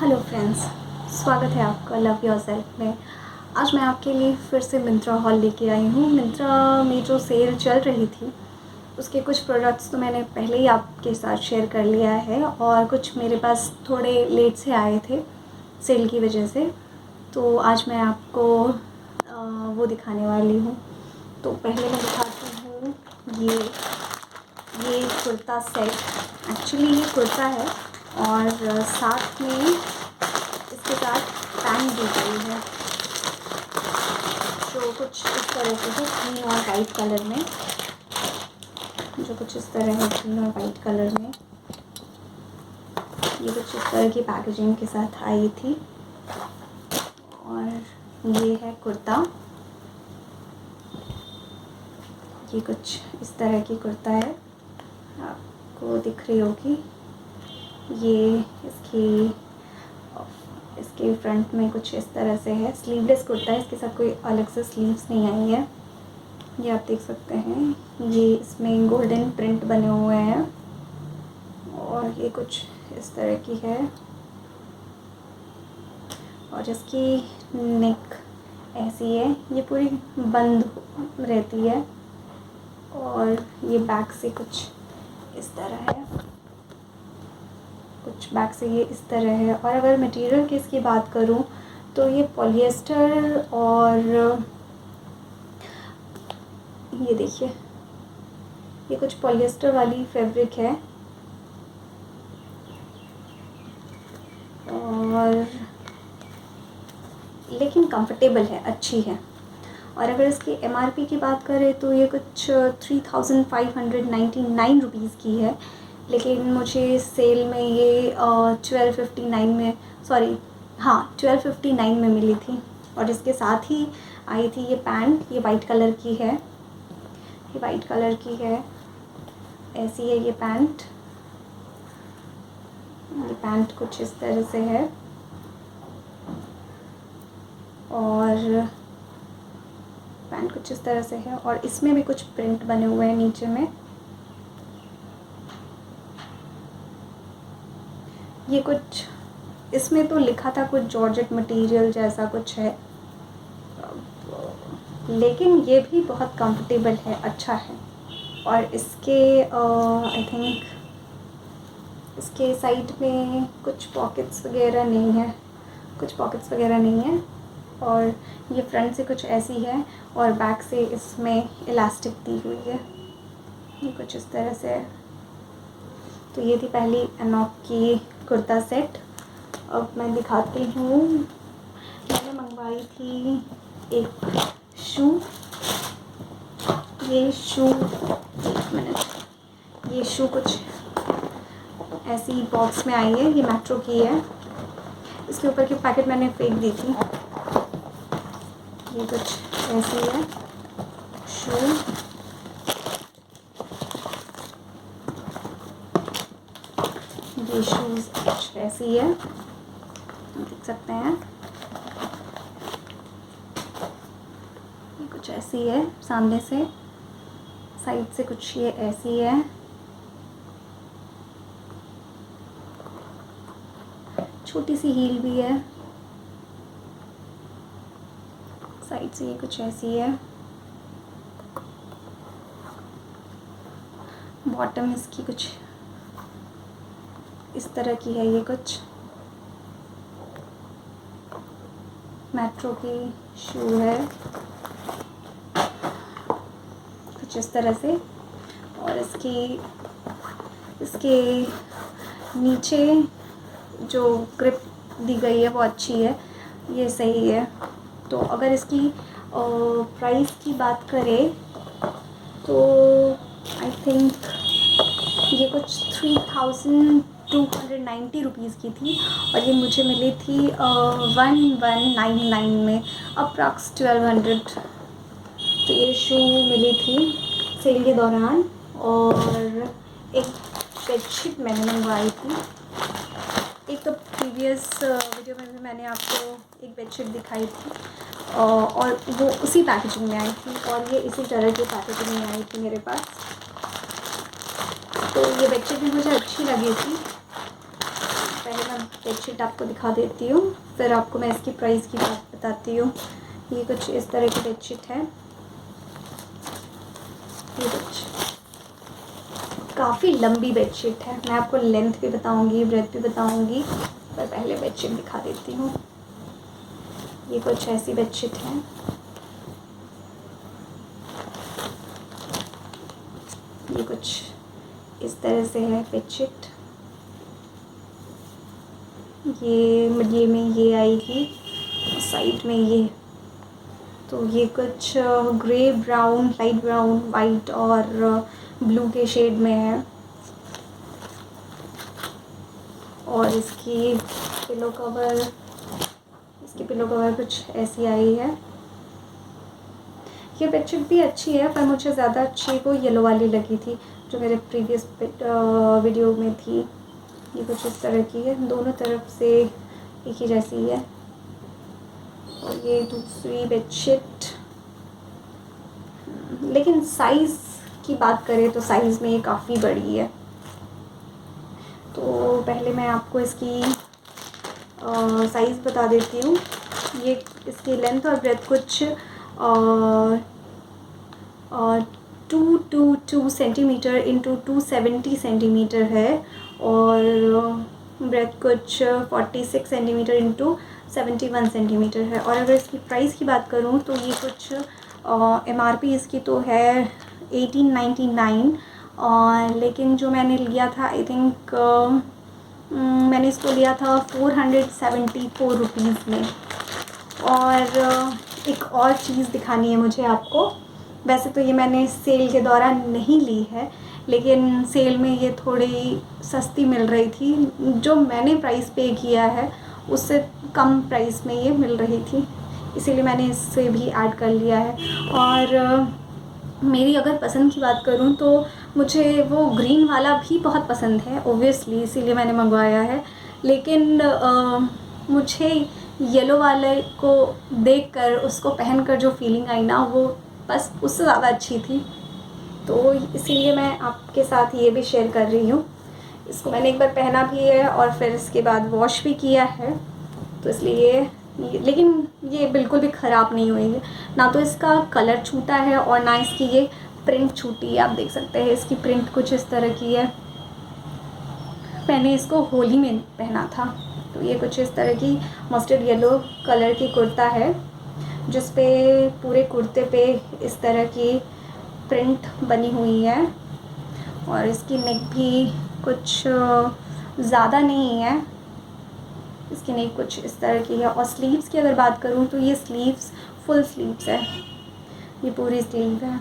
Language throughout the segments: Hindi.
हेलो फ्रेंड्स, स्वागत है आपका लव योरसेल्फ में। आज मैं आपके लिए फिर से मिंत्रा हॉल लेके आई हूँ। मिंत्रा में जो सेल चल रही थी उसके कुछ प्रोडक्ट्स तो मैंने पहले ही आपके साथ शेयर कर लिया है और कुछ मेरे पास थोड़े लेट से आए थे सेल की वजह से। तो आज मैं आपको वो दिखाने वाली हूँ। तो पहले मैं दिखाती हूँ ये कुर्ता सेट। एक्चुअली ये कुर्ता है और साथ में इसके साथ पैंट दी गई है जो कुछ इस तरह से है, ग्रीन और वाइट कलर में। जो कुछ इस तरह है, ग्रीन और वाइट कलर में। ये कुछ इस तरह की पैकेजिंग के साथ आई थी। और ये है कुर्ता। ये कुछ इस तरह की कुर्ता है, आपको दिख रही होगी। ये इसके फ्रंट में कुछ इस तरह से है। स्लीवलेस कुर्ता है, इसके साथ कोई अलग से स्लीव्स नहीं आई है। ये आप देख सकते हैं। ये इसमें गोल्डन प्रिंट बने हुए हैं और ये कुछ इस तरह की है। और इसकी नेक ऐसी है, ये पूरी बंद रहती है। और ये बैक से कुछ इस तरह है, कुछ बैक से ये इस तरह है। और अगर मटेरियल की इसकी बात करूं तो ये पॉलिएस्टर और ये देखिए, ये कुछ पॉलिएस्टर वाली फैब्रिक है और लेकिन कंफर्टेबल है, अच्छी है। और अगर इसकी एमआरपी की बात करें तो ये कुछ 3599 रुपीज़ की है, लेकिन मुझे सेल में ये 1259 में, सॉरी हाँ 1259 में मिली थी। और इसके साथ ही आई थी ये पैंट। ये वाइट कलर की है, ये वाइट कलर की है, ऐसी है ये पैंट। ये पैंट कुछ इस तरह से है और पैंट कुछ इस तरह से है। और इसमें भी कुछ प्रिंट बने हुए हैं नीचे में। ये कुछ इसमें तो लिखा था कुछ जॉर्जेट मटेरियल जैसा कुछ है, लेकिन ये भी बहुत कंफर्टेबल है, अच्छा है। और इसके आई थिंक इसके साइड में कुछ पॉकेट्स वगैरह नहीं है, कुछ पॉकेट्स वगैरह नहीं है। और ये फ्रंट से कुछ ऐसी है और बैक से इसमें इलास्टिक दी हुई है। ये कुछ इस तरह से है। तो ये थी पहली एनॉक की कुर्ता सेट। अब मैं दिखाती हूँ, मैंने मंगवाई थी एक शू। ये शू, एक मिनट, ये शू कुछ ऐसी बॉक्स में आई है। ये मेट्रो की है, इसके ऊपर की पैकेट मैंने फेंक दी थी। ये कुछ ऐसी है शू। ये शूज़ कुछ ऐसी है, देख सकते हैं। ये कुछ ऐसी है सामने से, साइड से कुछ ये ऐसी है। छोटी सी हील भी है, साइड से ये कुछ ऐसी है। बॉटम इसकी कुछ इस तरह की है। ये कुछ मेट्रो की शू है, कुछ इस तरह से। और इसके नीचे जो ग्रिप दी गई है वो अच्छी है, ये सही है। तो अगर इसकी प्राइस की बात करें तो आई थिंक ये कुछ 3290 रुपीज़ की थी और ये मुझे मिली थी 1199 में, अप्रॉक्स 1200। तो ये शू मिली थी सेल के दौरान। और एक बेडशीट मैंने मंगवाई थी। एक तो प्रीवियस वीडियो में भी मैंने आपको एक बेडशीट दिखाई थी और वो उसी पैकेजिंग में आई थी और ये इसी तरह की पैकेजिंग में आई थी मेरे पास। तो ये बेडशीट भी मुझे अच्छी लगी थी। पहले मैं बेडशीट आपको दिखा देती हूँ, फिर आपको मैं इसकी प्राइस की बात बताती हूँ। ये कुछ इस तरह की बेडशीट है। ये कुछ काफ़ी लंबी बेडशीट है, मैं आपको लेंथ भी बताऊँगी, ब्रेथ भी बताऊँगी, पर पहले बेडशीट दिखा देती हूँ। ये कुछ ऐसी बेडशीट है। ये कुछ इस तरह से है बेडशीट। ये में ये आएगी, साइड में ये। तो ये कुछ grey brown, light brown, white और ब्लू के शेड में है। और इसकी पिलो कवर कुछ ऐसी आई है। ये बेडशीट भी अच्छी है, पर मुझे ज़्यादा अच्छी वो येलो वाली लगी थी जो मेरे प्रीवियस वीडियो में थी। ये कुछ इस तरह की है, दोनों तरफ से एक ही जैसी है। और ये दूसरी बेडशीट, लेकिन साइज़ की बात करें तो साइज़ में ये काफ़ी बड़ी है। तो पहले मैं आपको इसकी साइज़ बता देती हूँ। ये इसकी लेंथ और ब्रेथ कुछ 222 सेंटीमीटर इंटू 270 सेंटीमीटर है, और ब्रेथ कुछ 46 सेंटीमीटर इंटू 71 सेंटीमीटर है। और अगर इसकी प्राइस की बात करूँ तो ये कुछ MRP इसकी तो है 1899, लेकिन जो मैंने लिया था आई थिंक मैंने इसको लिया था 474 रुपीज़ में। और एक और चीज़ दिखानी है मुझे आपको। वैसे तो ये मैंने सेल के दौरान नहीं ली है, लेकिन सेल में ये थोड़ी सस्ती मिल रही थी। जो मैंने प्राइस पे किया है उससे कम प्राइस में ये मिल रही थी, इसीलिए मैंने इससे भी ऐड कर लिया है। और मेरी अगर पसंद की बात करूँ तो मुझे वो ग्रीन वाला भी बहुत पसंद है ओब्वियसली, इसीलिए मैंने मंगवाया है। लेकिन मुझे येलो वाले को देखकर, उसको पहनकर जो फीलिंग आई ना, वो बस उससे ज़्यादा अच्छी थी। तो इसीलिए मैं आपके साथ ये भी शेयर कर रही हूँ। इसको मैंने एक बार पहना भी है और फिर इसके बाद वॉश भी किया है, तो इसलिए लेकिन ये बिल्कुल भी ख़राब नहीं हुई है। ना तो इसका कलर छूटा है और ना इसकी ये प्रिंट छूटी है। आप देख सकते हैं इसकी प्रिंट कुछ इस तरह की है। मैंने इसको होली में पहना था। तो ये कुछ इस तरह की मस्टर्ड येलो कलर की कुर्ता है, जिस पे पूरे कुर्ते पे इस तरह की प्रिंट बनी हुई है। और इसकी नेक भी कुछ ज़्यादा नहीं है, इसकी नेक कुछ इस तरह की है। और स्लीव्स की अगर बात करूँ तो ये स्लीव्स फुल स्लीव्स है, ये पूरी स्लीव है।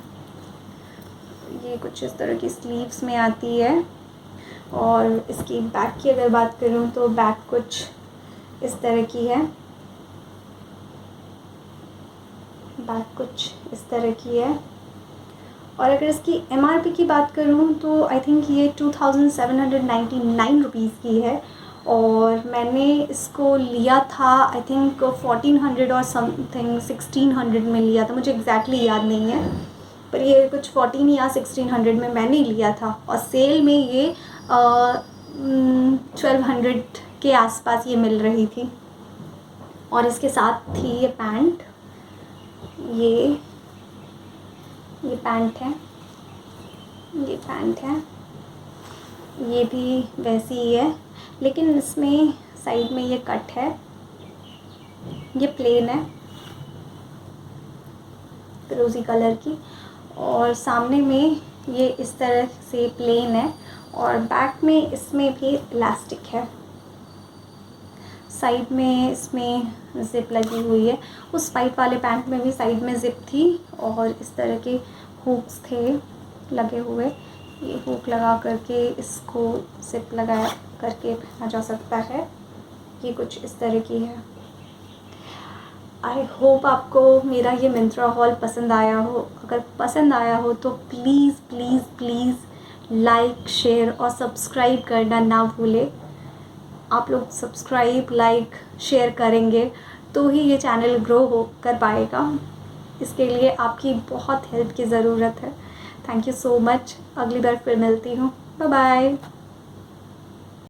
ये कुछ इस तरह की स्लीव्स में आती है। और इसकी बैक की अगर बात करूँ तो बैक कुछ इस तरह की है, बैक कुछ इस तरह की है। और अगर इसकी MRP की बात करूँ तो आई थिंक ये 2799 रुपीज़ की है, और मैंने इसको लिया था आई थिंक 1400 और समथिंग 1600 में लिया था, मुझे एग्जैक्टली याद नहीं है, पर ये कुछ 14 या 1600 में मैंने लिया था। और सेल में ये 1200 के आसपास ये मिल रही थी। और इसके साथ थी ये पैंट, ये पैंट है, ये पैंट है, ये भी वैसी ही है, लेकिन इसमें साइड में ये कट है, ये प्लेन है फिरोज़ी कलर की। और सामने में ये इस तरह से प्लेन है, और बैक में इसमें भी इलास्टिक है। साइड में इसमें ज़िप लगी हुई है। उस वाइट वाले पैंट में भी साइड में ज़िप थी, और इस तरह के हुक्स थे लगे हुए। ये हुक लगा करके इसको ज़िप लगा करके पहना जा सकता है। ये कुछ इस तरह की है। आई होप आपको मेरा ये मिंत्रा हॉल पसंद आया हो। अगर पसंद आया हो तो please please please like, share और सब्सक्राइब करना ना भूलें। आप लोग सब्सक्राइब, लाइक, शेयर करेंगे तो ही ये चैनल ग्रो हो कर पाएगा। इसके लिए आपकी बहुत हेल्प की ज़रूरत है। Thank you so much. अगली बार फिर मिलती हूँ। Bye bye.